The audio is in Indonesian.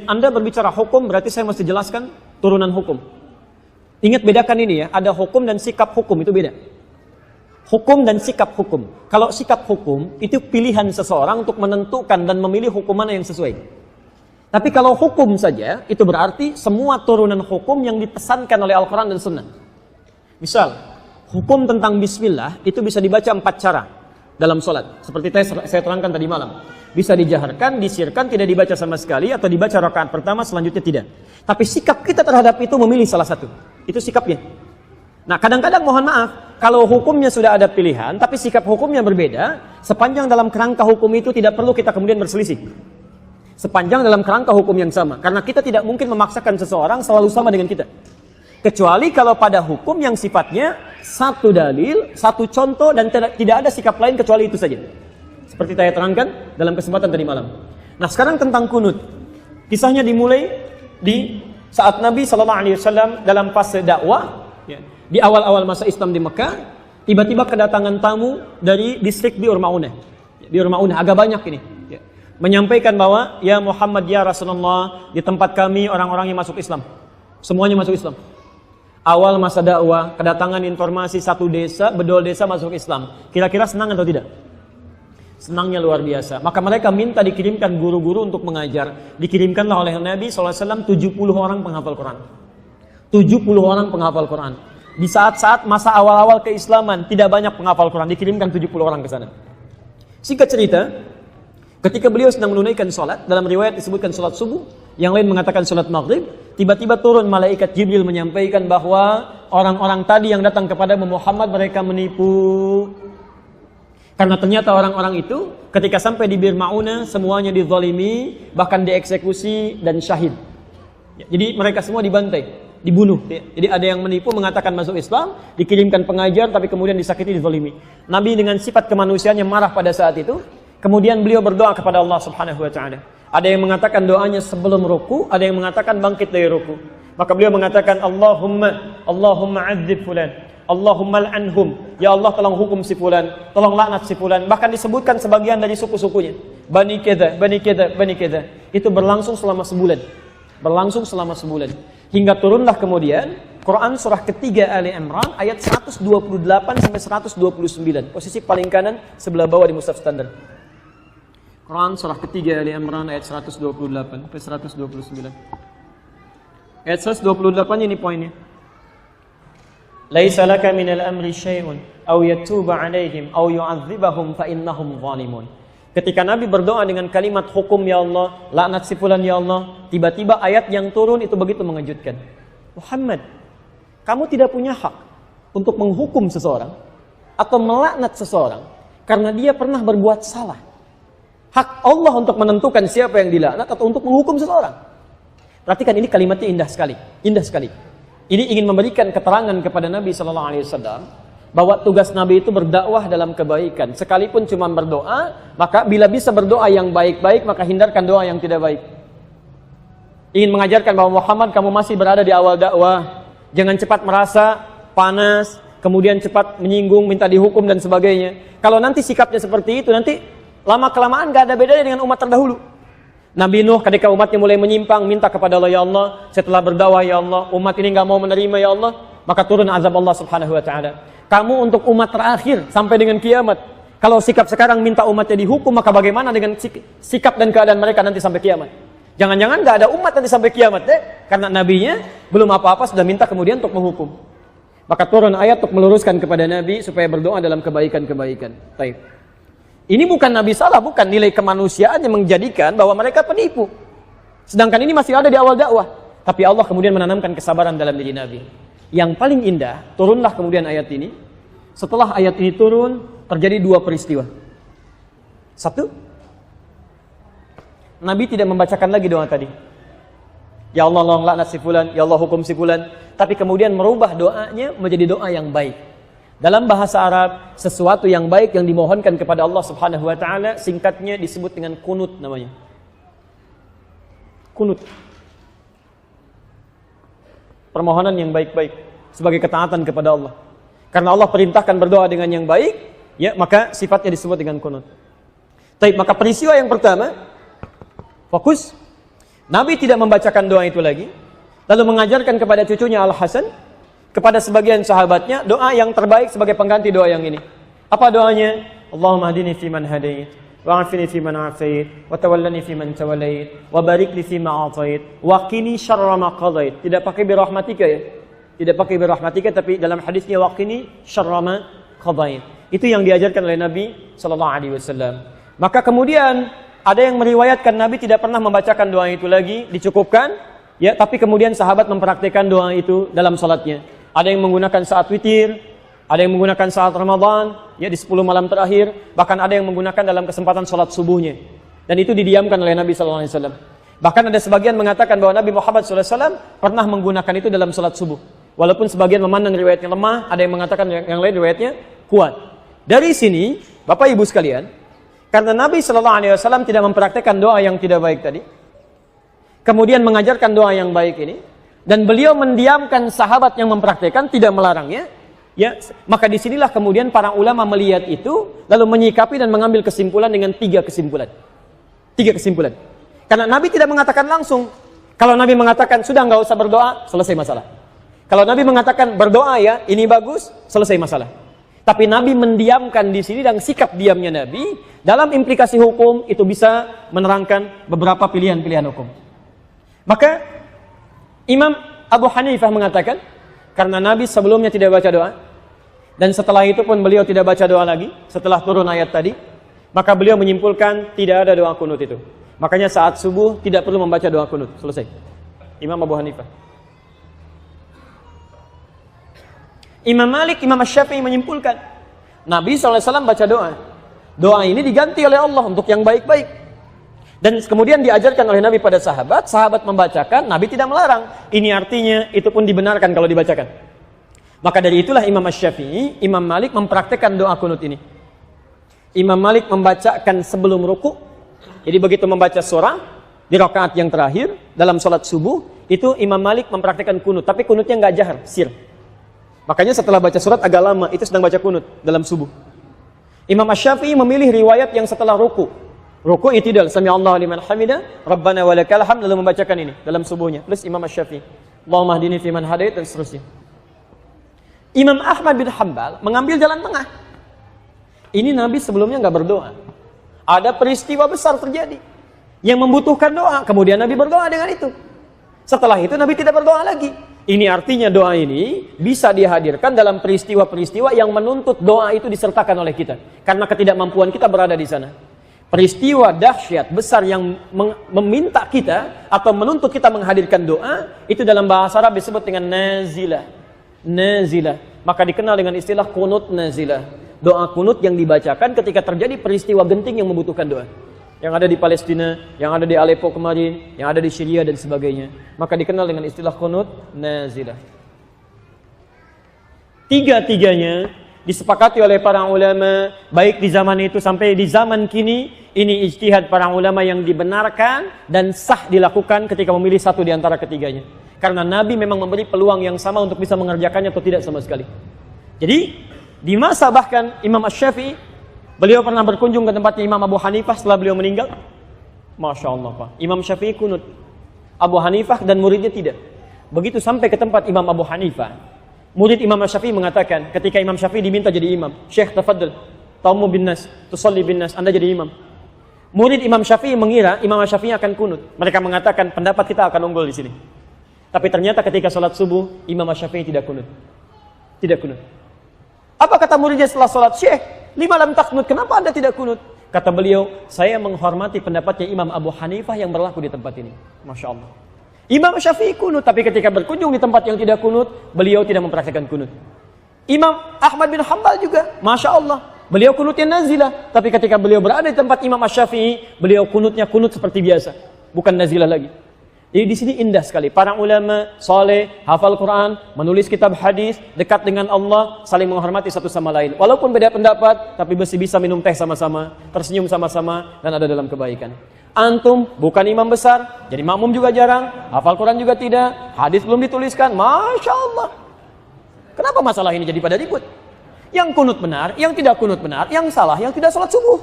Anda berbicara hukum, berarti saya mesti jelaskan turunan hukum. Ingat, bedakan ini ya, ada hukum dan sikap hukum, itu beda. Hukum dan sikap hukum. Kalau sikap hukum, itu pilihan seseorang untuk menentukan dan memilih hukum mana yang sesuai. Tapi kalau hukum saja, itu berarti semua turunan hukum yang dipesankan oleh Al-Quran dan Sunnah. Misal, hukum tentang bismillah, itu bisa dibaca 4 cara dalam sholat. Seperti saya terangkan tadi malam. Bisa dijaharkan, disirkan, tidak dibaca sama sekali, atau dibaca rakaat pertama, selanjutnya tidak. Tapi sikap kita terhadap itu memilih salah satu. Itu sikapnya. Nah, kadang-kadang mohon maaf, kalau hukumnya sudah ada pilihan, tapi sikap hukumnya berbeda, sepanjang dalam kerangka hukum itu tidak perlu kita kemudian berselisih. Sepanjang dalam kerangka hukum yang sama. Karena kita tidak mungkin memaksakan seseorang selalu sama dengan kita. Kecuali kalau pada hukum yang sifatnya satu dalil, satu contoh, dan tidak ada sikap lain kecuali itu saja. Seperti saya terangkan dalam kesempatan tadi malam. Nah, sekarang tentang kunut. Kisahnya dimulai di saat Nabi SAW dalam fase dakwah, ya, di awal-awal masa Islam di Mekah, tiba-tiba kedatangan tamu dari distrik Bi'ur Ma'unah. Bi'ur Ma'unah agak banyak ini. Ya. Menyampaikan bahwa, ya Muhammad, ya Rasulullah, di tempat kami orang-orang yang masuk Islam. Semuanya masuk Islam. Awal masa dakwah, kedatangan informasi satu desa, bedol desa masuk Islam. Kira-kira senang atau tidak? Senangnya luar biasa. Maka mereka minta dikirimkan guru-guru untuk mengajar. Dikirimkanlah oleh Nabi SAW 70 orang penghafal Quran. 70 orang penghafal Quran. Di saat-saat masa awal-awal keislaman, tidak banyak penghafal Quran. Dikirimkan 70 orang ke sana. Singkat cerita, ketika beliau sedang menunaikan sholat, dalam riwayat disebutkan sholat subuh, yang lain mengatakan sholat maghrib, tiba-tiba turun malaikat Jibril menyampaikan bahwa orang-orang tadi yang datang kepada Muhammad, mereka menipu. Karena ternyata orang-orang itu ketika sampai di Bir Ma'unah semuanya dizalimi, bahkan dieksekusi dan syahid. Jadi mereka semua dibantai, dibunuh. Jadi ada yang menipu mengatakan masuk Islam, dikirimkan pengajar tapi kemudian disakiti, dizalimi. Nabi dengan sifat kemanusiaannya marah pada saat itu. Kemudian beliau berdoa kepada Allah Subhanahu wa taala. Ada yang mengatakan doanya sebelum ruku, ada yang mengatakan bangkit dari ruku. Maka beliau mengatakan Allahumma adzib fulan. Allahumma al'anhum. Ya Allah, tolong hukum si fulan, tolong laknat si fulan. Bahkan disebutkan sebagian dari suku-sukunya. Bani keda, bani keda, bani keda. Itu berlangsung selama sebulan. Berlangsung selama sebulan. Hingga turunlah kemudian Quran surah ketiga Ali Imran ayat 128 sampai 129. Posisi paling kanan sebelah bawah di mushaf standar. Quran surah ketiga Ali Imran ayat 128 sampai 129. Ayat 128 ini poinnya. Laisa laka minal amri syai'un aw yatuba 'alaihim aw yu'adzibahum fa innahum zalimun. Ketika Nabi berdoa dengan kalimat hukum ya Allah, laknat si fulan ya Allah, tiba-tiba ayat yang turun itu begitu mengejutkan. Muhammad, kamu tidak punya hak untuk menghukum seseorang atau melaknat seseorang karena dia pernah berbuat salah. Hak Allah untuk menentukan siapa yang dilaknat atau untuk menghukum seseorang. Perhatikan, ini kalimatnya indah sekali, indah sekali. Ini ingin memberikan keterangan kepada Nabi SAW bahwa tugas Nabi itu berdakwah dalam kebaikan. Sekalipun cuma berdoa, maka bila bisa berdoa yang baik-baik, maka hindarkan doa yang tidak baik. Ingin mengajarkan bahwa Muhammad, kamu masih berada di awal dakwah. Jangan cepat merasa panas, kemudian cepat menyinggung, minta dihukum dan sebagainya. Kalau nanti sikapnya seperti itu, nanti lama-kelamaan gak ada bedanya dengan umat terdahulu. Nabi Nuh ketika umatnya mulai menyimpang, minta kepada Allah, ya Allah, setelah berdakwah ya Allah, umat ini gak mau menerima ya Allah, maka turun azab Allah Subhanahu wa taala. Kamu untuk umat terakhir sampai dengan kiamat. Kalau sikap sekarang minta umatnya dihukum, maka bagaimana dengan sikap dan keadaan mereka nanti sampai kiamat? Jangan-jangan gak ada umat nanti sampai kiamat deh, karena nabinya belum apa-apa sudah minta kemudian untuk menghukum. Maka turun ayat untuk meluruskan kepada Nabi supaya berdoa dalam kebaikan-kebaikan. Baik. Ini bukan Nabi salah, bukan, nilai kemanusiaan yang menjadikan bahwa mereka penipu. Sedangkan ini masih ada di awal dakwah. Tapi Allah kemudian menanamkan kesabaran dalam diri Nabi. Yang paling indah, turunlah kemudian ayat ini. Setelah ayat ini turun, terjadi dua peristiwa. Satu, Nabi tidak membacakan lagi doa tadi. Ya Allah, tolong laknat si fulan, ya Allah hukum si fulan. Tapi kemudian merubah doanya menjadi doa yang baik. Dalam bahasa Arab, sesuatu yang baik yang dimohonkan kepada Allah Subhanahu wa taala singkatnya disebut dengan kunut namanya. Kunut. Permohonan yang baik-baik sebagai ketaatan kepada Allah. Karena Allah perintahkan berdoa dengan yang baik, ya, maka sifatnya disebut dengan kunut. Baik, maka peristiwa yang pertama, fokus. Nabi tidak membacakan doa itu lagi, lalu mengajarkan kepada cucunya Al-Hasan, kepada sebagian sahabatnya, doa yang terbaik sebagai pengganti doa yang ini. Apa doanya? Allahumma hadini fiman hadait, wa afini fiman afait, wa tawallani fiman tawallait, wa barik li fima atait, wa qini syarra ma qadait. Tidak pakai birahmatika ya. Tidak pakai birahmatika, tapi dalam hadisnya wa qini syarra ma qadait. Itu yang diajarkan oleh Nabi sallallahu alaihi wasallam. Maka kemudian ada yang meriwayatkan Nabi tidak pernah membacakan doa itu lagi, dicukupkan, ya, tapi kemudian sahabat mempraktikkan doa itu dalam salatnya. Ada yang menggunakan saat witir, ada yang menggunakan saat Ramadan, ya di 10 malam terakhir, bahkan ada yang menggunakan dalam kesempatan salat subuhnya. Dan itu didiamkan oleh Nabi sallallahu alaihi wasallam. Bahkan ada sebagian mengatakan bahwa Nabi Muhammad sallallahu alaihi wasallam pernah menggunakan itu dalam salat subuh. Walaupun sebagian memandang riwayatnya lemah, ada yang mengatakan yang lain riwayatnya kuat. Dari sini, Bapak Ibu sekalian, karena Nabi Shallallahu Alaihi Wasallam tidak mempraktekkan doa yang tidak baik tadi, kemudian mengajarkan doa yang baik ini, dan beliau mendiamkan sahabat yang mempraktekkan, tidak melarangnya, ya, maka disinilah kemudian para ulama melihat itu, lalu menyikapi dan mengambil kesimpulan dengan 3 kesimpulan. 3 kesimpulan. Karena Nabi tidak mengatakan langsung. Kalau Nabi mengatakan sudah nggak usah berdoa, selesai masalah. Kalau Nabi mengatakan berdoa ya, ini bagus, selesai masalah. Tapi Nabi mendiamkan di sini, dan sikap diamnya Nabi dalam implikasi hukum itu bisa menerangkan beberapa pilihan-pilihan hukum. Maka Imam Abu Hanifah mengatakan, karena Nabi sebelumnya tidak baca doa, dan setelah itu pun beliau tidak baca doa lagi setelah turun ayat tadi, maka beliau menyimpulkan tidak ada doa kunut itu. Makanya saat subuh tidak perlu membaca doa kunut. Selesai. Imam Abu Hanifah. Imam Malik, Imam Syafi'i menyimpulkan Nabi SAW baca doa. Doa ini diganti oleh Allah untuk yang baik-baik. Dan kemudian diajarkan oleh Nabi pada sahabat, sahabat membacakan, Nabi tidak melarang. Ini artinya itu pun dibenarkan kalau dibacakan. Maka dari itulah Imam Syafi'i, Imam Malik mempraktekkan doa kunut ini. Imam Malik membacakan sebelum ruku. Jadi begitu membaca surah di rakaat yang terakhir dalam sholat subuh, itu Imam Malik mempraktekkan kunut. Tapi kunutnya nggak jahar, sir. Makanya setelah baca surat agak lama, itu sedang baca kunut dalam subuh. Imam Syafi'i memilih riwayat yang setelah ruku. Ruku i'tidal, sami Allahu liman hamidah, Rabbana walakal hamd, lalu membacakan ini dalam subuhnya. Plus Imam Syafi'i, Allahumma hdini fiman hadait, dan seterusnya. Imam Ahmad bin Hanbal mengambil jalan tengah. Ini Nabi sebelumnya nggak berdoa. Ada peristiwa besar terjadi yang membutuhkan doa, kemudian Nabi berdoa dengan itu. Setelah itu Nabi tidak berdoa lagi. Ini artinya doa ini bisa dihadirkan dalam peristiwa-peristiwa yang menuntut doa itu disertakan oleh kita. Karena ketidakmampuan kita berada di sana. Peristiwa dahsyat besar yang meminta kita atau menuntut kita menghadirkan doa, itu dalam bahasa Arab disebut dengan nazilah. Nazilah. Maka dikenal dengan istilah kunut nazilah. Doa kunut yang dibacakan ketika terjadi peristiwa genting yang membutuhkan doa. Yang ada di Palestina, yang ada di Aleppo kemarin, yang ada di Syria dan sebagainya. Maka dikenal dengan istilah kunut nazilah. Tiga-tiganya disepakati oleh para ulama, baik di zaman itu sampai di zaman kini, ini ijtihad para ulama yang dibenarkan dan sah dilakukan ketika memilih satu di antara ketiganya. Karena Nabi memang memberi peluang yang sama untuk bisa mengerjakannya atau tidak sama sekali. Jadi, di masa bahkan Imam Syafi'i, beliau pernah berkunjung ke tempatnya Imam Abu Hanifah setelah beliau meninggal. Masya Allah Pak. Imam Syafi'i kunut. Abu Hanifah dan muridnya tidak. Begitu sampai ke tempat Imam Abu Hanifah, murid Imam Syafi'i mengatakan, ketika Imam Syafi'i diminta jadi imam, Syekh tafaddal, taumu bin nas, tusalli bin nas, Anda jadi imam. Murid Imam Syafi'i mengira Imam Syafi'i akan kunut. Mereka mengatakan pendapat kita akan unggul di sini. Tapi ternyata ketika sholat subuh, Imam Syafi'i tidak kunut. Tidak kunut. Apa kata muridnya setelah sholat? Syekh, lima lam taknut, kenapa Anda tidak kunut? Kata beliau, saya menghormati pendapatnya Imam Abu Hanifah yang berlaku di tempat ini. Masya Allah. Imam Syafi'i kunut, tapi ketika berkunjung di tempat yang tidak kunut, beliau tidak mempraktikkan kunut. Imam Ahmad bin Hanbal juga, Masya Allah. Beliau kunutnya nazilah, tapi ketika beliau berada di tempat Imam Syafi'i, beliau kunutnya kunut seperti biasa, bukan nazilah lagi. Jadi di sini indah sekali. Para ulama saleh, hafal Quran, menulis kitab hadis, dekat dengan Allah, saling menghormati satu sama lain. Walaupun beda pendapat, tapi masih bisa minum teh sama-sama, tersenyum sama-sama, dan ada dalam kebaikan. Antum bukan imam besar, jadi makmum juga jarang, hafal Quran juga tidak, hadis belum dituliskan, Masya Allah. Kenapa masalah ini jadi pada ribut? Yang kunut benar, yang tidak kunut benar, yang salah, yang tidak sholat subuh.